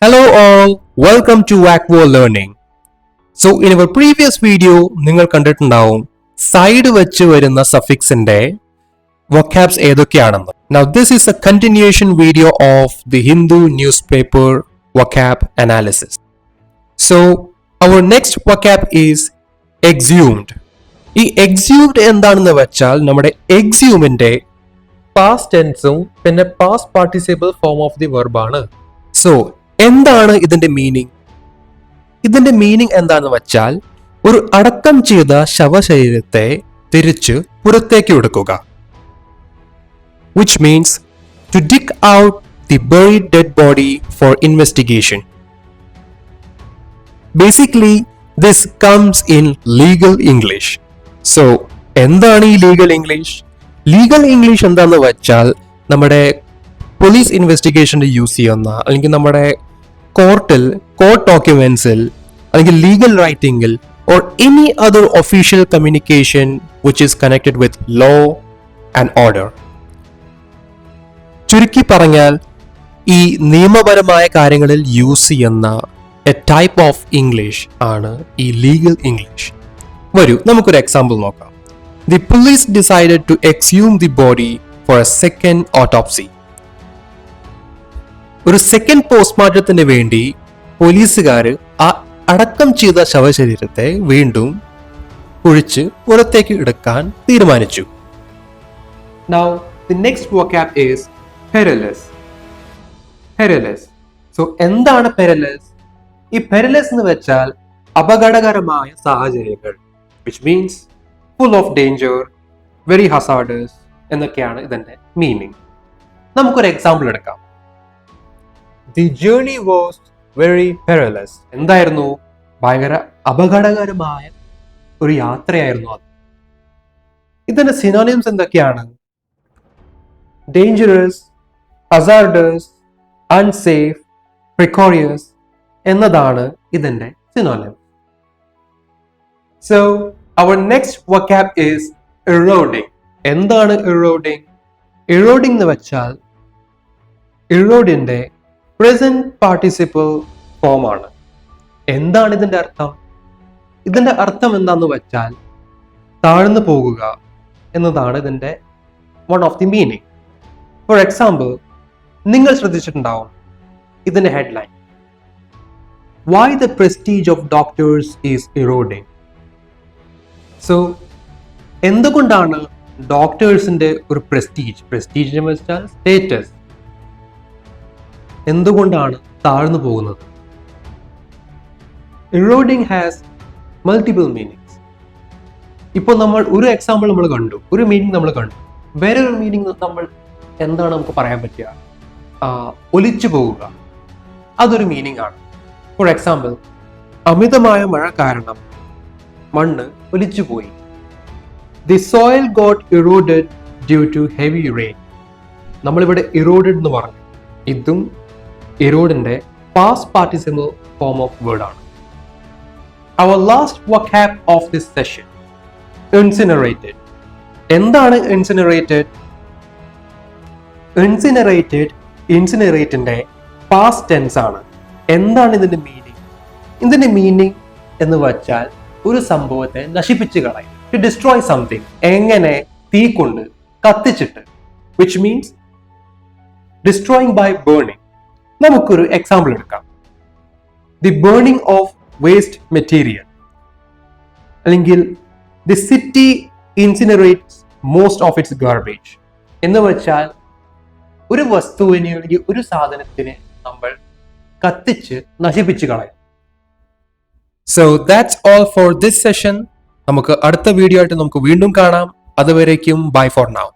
Hello all, welcome to Aqua Learning. So in our previous video നിങ്ങൾ കണ്ടിട്ടുണ്ടാവും side വെച്ച് വരുന്ന സഫിക്സിന്റെ vocabs ഏതൊക്കെയാണെന്ന്. Now this is a continuation video of the Hindu newspaper vocab analysis. So our next vocab is exhumed. ഈ exhumed എന്താണെന്ന് വെച്ചാൽ നമ്മുടെ exhumeന്റെ past tenseഉം പിന്നെ past participle form of the verb ആണ്. So എന്താണ് ഇതിന്റെ മീനിങ്? ഇതിന്റെ മീനിങ് എന്താണെന്ന് വെച്ചാൽ ഒരു അടക്കം ചെയ്ത ശവശരീരത്തെ തിരിച്ച് പുറത്തേക്ക് എടുക്കുക. Which means to dig out the buried dead body for investigation. Basically, this comes in legal English. So, എന്താണ് ഈ legal English? Legal English എന്താണെന്ന് വെച്ചാൽ നമ്മുടെ പോലീസ് ഇൻവെസ്റ്റിഗേഷനിൽ യൂസ് ചെയ്യുന്ന അല്ലെങ്കിൽ നമ്മുടെ കോർട്ട് ഡോക്യുമെന്റ്സിൽ അല്ലെങ്കിൽ ലീഗൽ റൈറ്റിംഗിൽ or any other official communication which is connected with law and order. ചുരുക്കി പറഞ്ഞാൽ ഈ നിയമപരമായ കാര്യങ്ങളിൽ യൂസ് ചെയ്യുന്ന എ ടൈപ്പ് ഓഫ് ഇംഗ്ലീഷ് ആണ് ഈ ലീഗൽ ഇംഗ്ലീഷ്. വരൂ നമുക്കൊരു എക്സാമ്പിൾ നോക്കാം. The police decided to exhume the body for a second autopsy. ഒരു സെക്കൻഡ് പോസ്റ്റ്മോർട്ടത്തിന് വേണ്ടി പോലീസുകാർ ആ അടക്കം ചെയ്ത ശവശരീരത്തെ വീണ്ടും കുഴിച്ച് പുറത്തേക്ക് എടുക്കാൻ തീരുമാനിച്ചു. Now the next vocab is perilous. Perilous. So എന്താണ് perilous? ഈ perilous എന്ന് വെച്ചാൽ അപകടകരമായ സാഹചര്യങ്ങൾ, which means full of danger, very hazardous എന്നൊക്കെയാണ് ഇതിന്റെ മീനിങ്. നമുക്കൊരു എക്സാമ്പിൾ എടുക്കാം. The journey was very perilous. എന്തായിരുന്നു? ഭയങ്കര അപകടകരമായ ഒരു യാത്രയായിരുന്നു അത്. ഇതിന്റെ സിനോണിംസ് എന്തൊക്കെയാണ്? ഡേഞ്ചറസ്, ഹസാർഡസ്, അൺസേഫ്, പ്രിക്കോറിയസ് എന്നതാണ് ഇതിന്റെ synonyms. So our next vocab is eroding. എന്താണ് eroding? Eroding എന്ന് വെച്ചാൽ erodeന്റെ പ്രസന്റ് പാർട്ടിസിപ്പിൾ ഫോം ആണ്. എന്താണ് ഇതിന്റെ അർത്ഥം? ഇതിന്റെ അർത്ഥം എന്താന്ന് വെച്ചാൽ താഴ്ന്നു പോകുക എന്നതാണ് ഇതിന്റെ one of the meaning. For example, നിങ്ങൾ ശ്രദ്ധിച്ചിട്ടുണ്ടാവും ഇതിന്റെ headline, why the prestige of doctors is eroding. So എന്തുകൊണ്ടാണ് ഡോക്ടേഴ്സിന്റെ ഒരു പ്രസ്റ്റീജ് എന്ന് വെച്ചാൽ സ്റ്റേറ്റസ് എന്തുകൊണ്ടാണ് താഴ്ന്നു പോകുന്നത്? Eroding has multiple meanings. ഇപ്പോൾ നമ്മൾ ഒരു എക്സാമ്പിൾ നമ്മൾ കണ്ടു, ഒരു മീനിങ് നമ്മൾ കണ്ടു. വേറൊരു മീനിങ് നമ്മൾ എന്താണ് നമുക്ക് പറയാൻ പറ്റുക? ഒലിച്ചു പോവുക, അതൊരു മീനിങ് ആണ്. ഫോർ എക്സാമ്പിൾ, അമിതമായ മഴ കാരണം മണ്ണ് ഒലിച്ചു പോയി. The soil got eroded due to heavy rain. നമ്മളിവിടെ eroded എന്ന് പറഞ്ഞു. ഇതും erodeന്റെ past participle form of word ആണ്. Our last vocab of this session, incinerated. എന്താണ് incinerated? Incinerateന്റെ past tense ആണ്. എന്താണ് ഇതിന്റെ മീനിങ്? ഇതിന്റെ മീനിങ് എന്ന് വെച്ചാൽ ഒരു സംഭവത്തെ നശിപ്പിച്ചു കളയും. To destroy something. എങ്ങനെ? തീ കൊണ്ട് കത്തിച്ചിട്ട്. Which means destroying by burning. നമുക്കൊരു എക്സാമ്പിൾ എടുക്കാം. The burning of waste material, അല്ലെങ്കിൽ the city incinerates most of its garbage എന്ന് വെച്ചാൽ ഒരു വസ്തുവിനെ അല്ലെങ്കിൽ ഒരു സാധനത്തിനെ നമ്മൾ കത്തിച്ച് നശിപ്പിച്ച് കളയും. So that's all for this session. നമുക്ക് അടുത്ത വീഡിയോ ആയിട്ട് നമുക്ക് വീണ്ടും കാണാം. അതുവരേക്കും ബൈ ഫോർ നൗ.